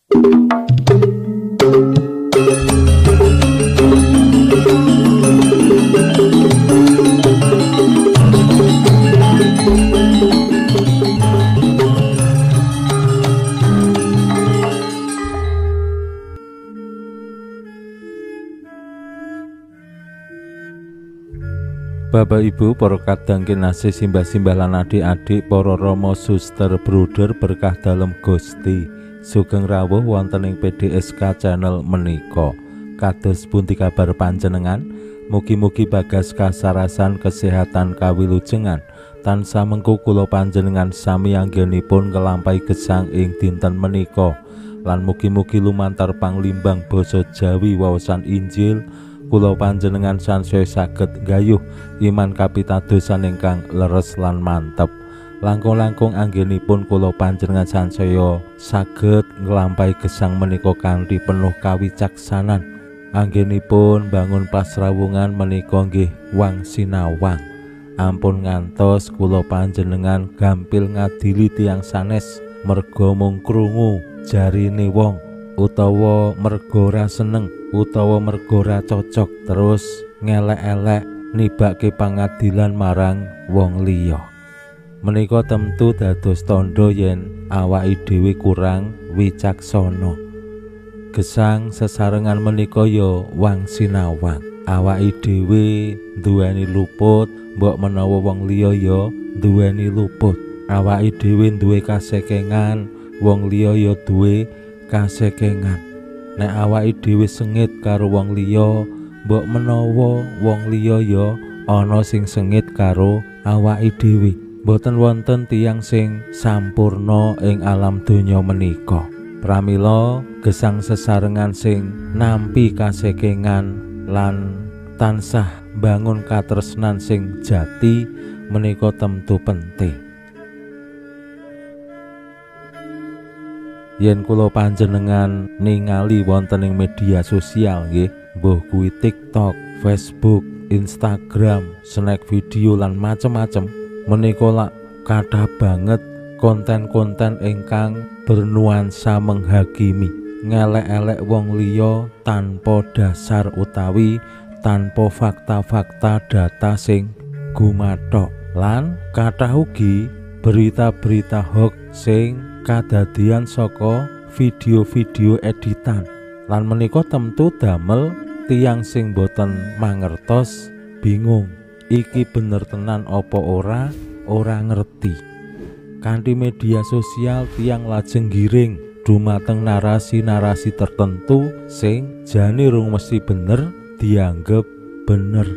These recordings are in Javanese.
Bapak Ibu, para kadang kinasih simbah-simbah lan adik-adik, para rama suster bruder berkah dalem Gusti, sugeng rawuh wonten ing PDSK channel menika. Kados pundi kabar panjenengan? Mugi-mugi bagas kasarasan kesehatan kawilujengan tansah mengku kula panjenengan sami anggenipun nglampahi gesang ing dinten menika, lan mugi-mugi lumantar panglimbang basa Jawi waosan Injil kula panjenengan sansaya saged gayuh iman kapitadosan ingkang leres lan mantep. Langkung-langkung anggenipun kula panjenengan sansaya saged nglampahi gesang menika kanthi penuh kawicaksanan. Anggenipun bangun pasrawungan menika nggih wang sinawang. Ampun ngantos kula panjenengan gampil ngadili tiyang sanes merga mung krungu jarine wong, utawa merga ora seneng, utawa merga ora cocok, terus ngelek-elek nibake pangadilan marang wong liya. Menika temtu dados tandha yen awake dhewe kurang wicaksana. Gesang sesarengan menika ya wang sinawang. Awake dhewe duweni luput, mbok menawa wong liya ya duweni luput. Awake dhewe duwe kasekengan, wong liya ya duwe kasekengan. Nek awake dhewe sengit karo wong liya, mbok menawa wong liya ya ana sing sengit karo awake dhewe. Boten wonten tiyang sing sampurna ing alam donya menika. Pramila gesang sesarengan sing nampi kasekengan lan tansah bangun katresnan sing jati menika temtu penting. Yen kula panjenengan ningali wonten ing media sosial nggih, mbuh kuwi TikTok, Facebook, Instagram, snack video lan macem-macem, menika lak kathah banget konten-konten ingkang bernuansa menghakimi, ngelek-elek wong liya tanpa dasar utawi tanpa fakta-fakta data sing gumathok. Lan kathah ugi berita-berita hoax sing kadadian saka video-video editan, lan menika temtu damel tiyang sing boten mangertos bingung iki bener tenan apa ora ngerti. Kanthi media sosial tiyang lajeng giring dumateng narasi-narasi tertentu sing jane rung mesti bener dianggep bener.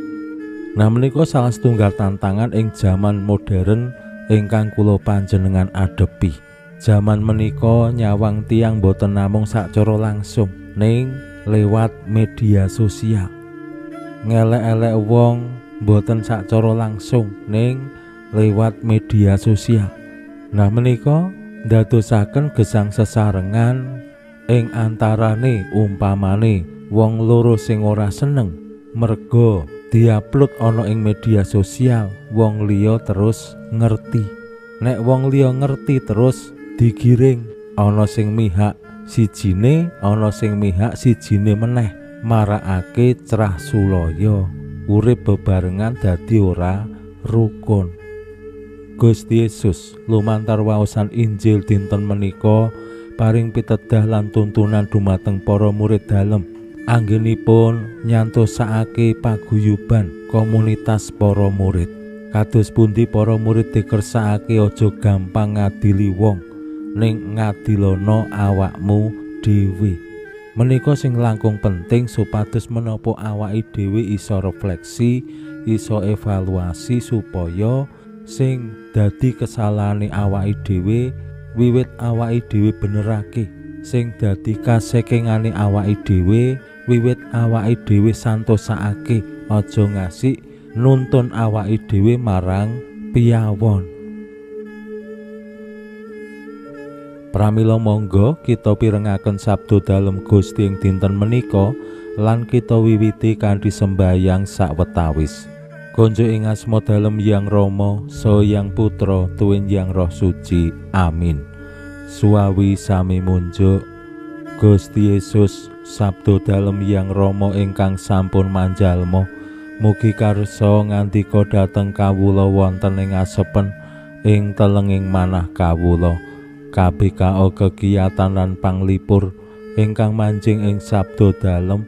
Nah menika salah setunggal tantangan ing zaman modern ingkang kula panjenengan adepi. Zaman menika nyawang tiyang boten namung sacara langsung ning lewat media sosial. Ngelek-elek wong boten sacara langsung ning lewat media sosial. Nah menika ndadosaken gesang sesarengan ing antarane umpamane wong loro sing ora seneng merga diupload ana ing media sosial, wong liya terus ngerti. Nek wong liya ngerti terus digiring, ana sing mihak sijine, ana sing mihak sijine meneh, marakake cerah sulaya, urip bebarengan dadi ora rukun. Gusti Yesus lumantar waosan Injil dinten menika paring pitedah lan tuntunan dumateng para murid dalem. Anggenipun nyantosake paguyuban komunitas para murid. Kados pundi para murid dikersakake aja gampang ngadili wong, ning ngadilono awakmu dhewe. Menika sing langkung penting supados menapa awake dhewe iso refleksi, iso evaluasi supaya sing dadi kesalahane awake dhewe wiwit awake dhewe benerake, sing dadi kasekengane awake dhewe wiwit awake dhewe santosake, aja ngasih nuntun awake dhewe marang piyawon. Pramila monggo kita pirengaken sabda dalem Gusti ing dinten menika lan kita wiwiti kanthi sembahyang sawetawis. Konjo ing asma dalem Hyang Rama saha Hyang Putra tuwin Hyang Roh Suci. Amin. Suawi sami munjuk. Gusti Yesus sabdo dalem yang Rama ingkang sampun manjalma, mugi karsa ngandika dhateng kawula wonten ing asepen ing telenging manah kawula. KBKO kekiyatan lan panglipur ingkang manjing ing sabdo dalem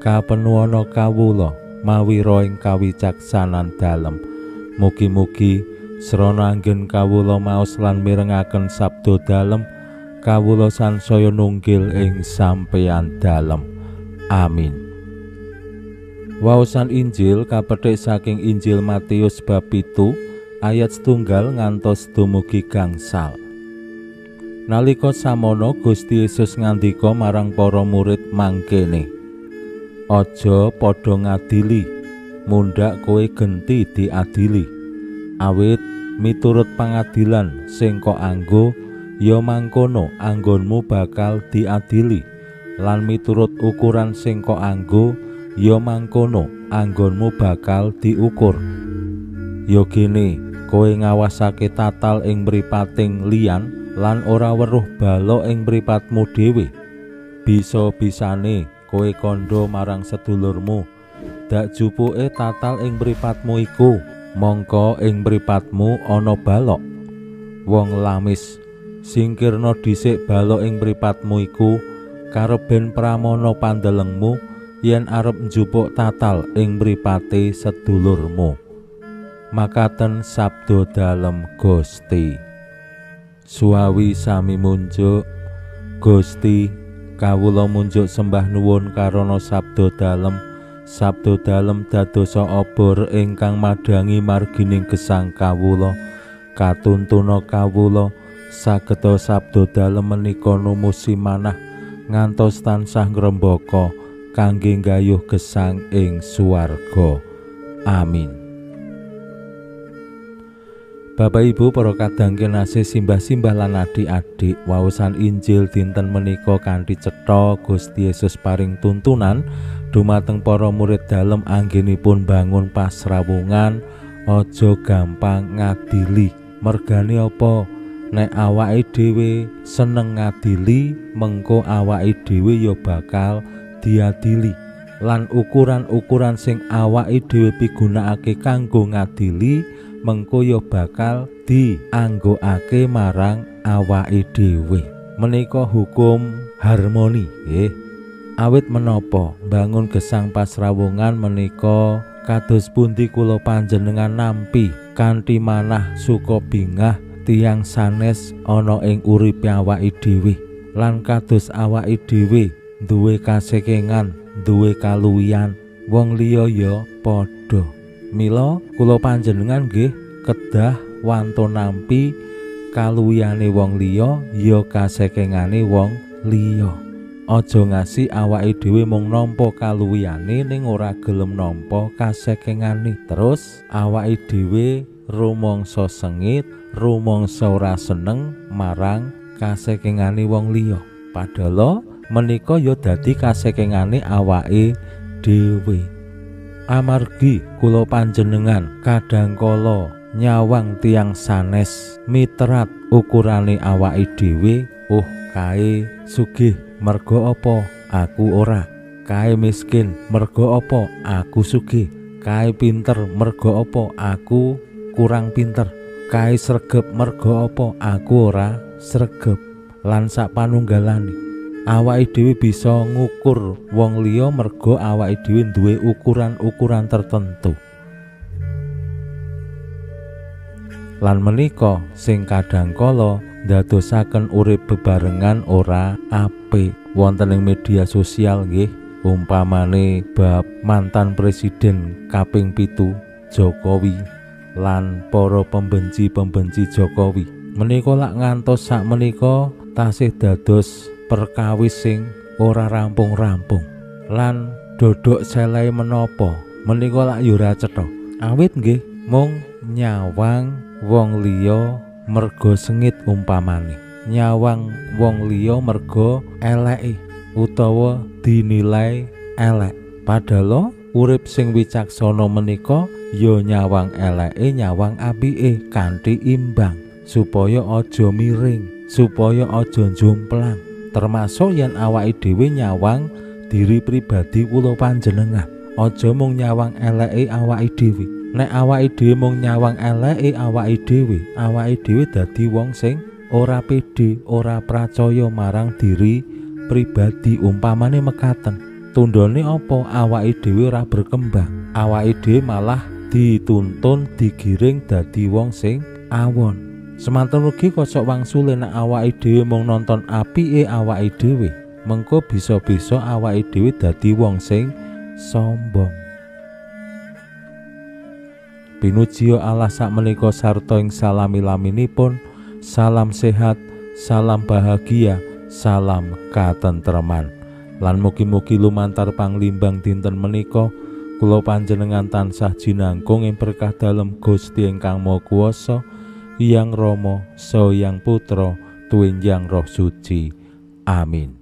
kapenuwana kawula mawira ing kawicaksanan dalem. Mugi-mugi srana anggen kawula maos lan mirengaken sabdo dalem, kawula sansaya nunggil ing sampeyan dalem. Amin. Waosan Injil kapethik saking Injil Matius bab 7 ayat 1 ngantos dumugi gangsal. Nalika samono Gusti Yesus ngandika marang para murid mangkene, "Aja padha ngadili, mundhak kowe genti diadili. Awit miturut pangadilan sing kok anggo, ya mangkono anggonmu bakal diadili, lan miturut ukuran sing kok anggo, ya mangkono anggonmu bakal diukur. Ya kene kowe ngawasake tatal ing mripating liyan lan ora weruh bala ing mripatmu dhewe. Bisa-bisane kowe kandha marang sedulurmu, dak jupuke tatal ing mripatmu iku, mongko ing mripatmu ana balok. Wong lamis, singkirna dhisik balok ing mripatmu iku, kareben pramana pandelengmu yen arep njupuk tatal ing mripate sedulurmu." Makaten sabdo dalem Gusti. Suawi sami munjuk. Gusti, kawula munjuk sembah nuwun karana sabdo dalem dadosa obor ingkang madangi margining gesang kawula. Katuntuna kawula sageta sabdo dalem menika numusi manah ngantos tansah ngrembaka kangge nggayuh gesang ing suwarga. Amin. Bapak Ibu para kadang kinasih simbah-simbah lan adik-adik, waosan Injil dinten menika kanthi cetha Gusti Yesus paring tuntunan dumateng para murid dalem anggenipun bangun pasrawungan, aja gampang ngadili. Mergane apa? Nek awake dhewe seneng ngadili, mengko awake dhewe ya bakal diadili. Lan ukuran-ukuran sing awake dhewe pigunakake kanggo ngadili, mengko ya bakal dianggokake marang awake dhewe. Menika hukum harmoni nggih. Awit menapa bangun gesang pasrawungan menika kados pundi kula panjenengan nampi kanthi manah suka bingah tiyang sanes ana ing uripe awake dhewe, lan kados awake dhewe duwe kasekengan, duwe kaluwihan, wong liya ya padha. Mila kula panjenengan nggih kedah wantun nampi kaluwihane wong liya ya kasekengane wong liya. Aja ngasi awake dhewe mung nampa kaluwihane ning ora gelem nampa kasekengane. Terus awake dhewe rumangsa sengit, rumangsa ora seneng marang kasekengane wong liya. Padahal menika ya dadi kasekengane awake dhewe. Amargi kula panjenengan kadangkala nyawang tiyang sanes mitrat ukurane awake dhewe, kae sugih merga apa aku ora, kae miskin merga apa aku sugih, kae pinter merga apa aku kurang pinter, kae sregep merga apa aku ora sregep, lan sapanunggalane. Awake dhewe bisa ngukur wong liya merga awake dhewe duwe ukuran-ukuran tertentu. Lan menika sing kadangkala ndadosaken urip bebarengan ora apik. Wonten ing media sosial nggih, umpamane bab mantan presiden kaping 7 Jokowi lan para pembenci-pembenci Jokowi. Menika lak ngantos sak menika tasih dados perkawis sing ora rampung-rampung. Lan dodok selai menapa menika lak ya ora cetha. Awit nggih mung nyawang wong liya merga sengit umpamane, nyawang wong liya merga eleke utawa dinilai elek. Padahal urip sing wicaksana menika ya nyawang eleke, nyawang apike kanthi imbang, supaya aja miring, supaya aja jomplang. termasuk yen awake dhewe nyawang diri pribadi kula panjenengan. Aja mung nyawang eleke awake dhewe. Nek awake dhewe mung nyawang eleke awake dhewe dadi wong sing ora pede, ora percaya marang diri pribadi. Umpamane mekaten, tundone apa? Awake dhewe ora berkembang, awake dhewe malah dituntun digiring dadi wong sing awon. Semanten ugi kocok wangsule nek awake dhewe mung nonton apike awake dhewe, mengko bisa-bisa awake dhewe dadi wong sing sombong. Pinuji Allah sakmenika sarta ing salami-laminipun. Salam sehat, salam bahagia, salam katentreman. Lan mugi-mugi lumantar panglimbang dinten menika kula panjenengan tansah jinangkung ing berkah dalem Gusti ingkang Maha Kuwasa, Hyang Rama saha Hyang Putra tuwinjang Roh Suci. Amin.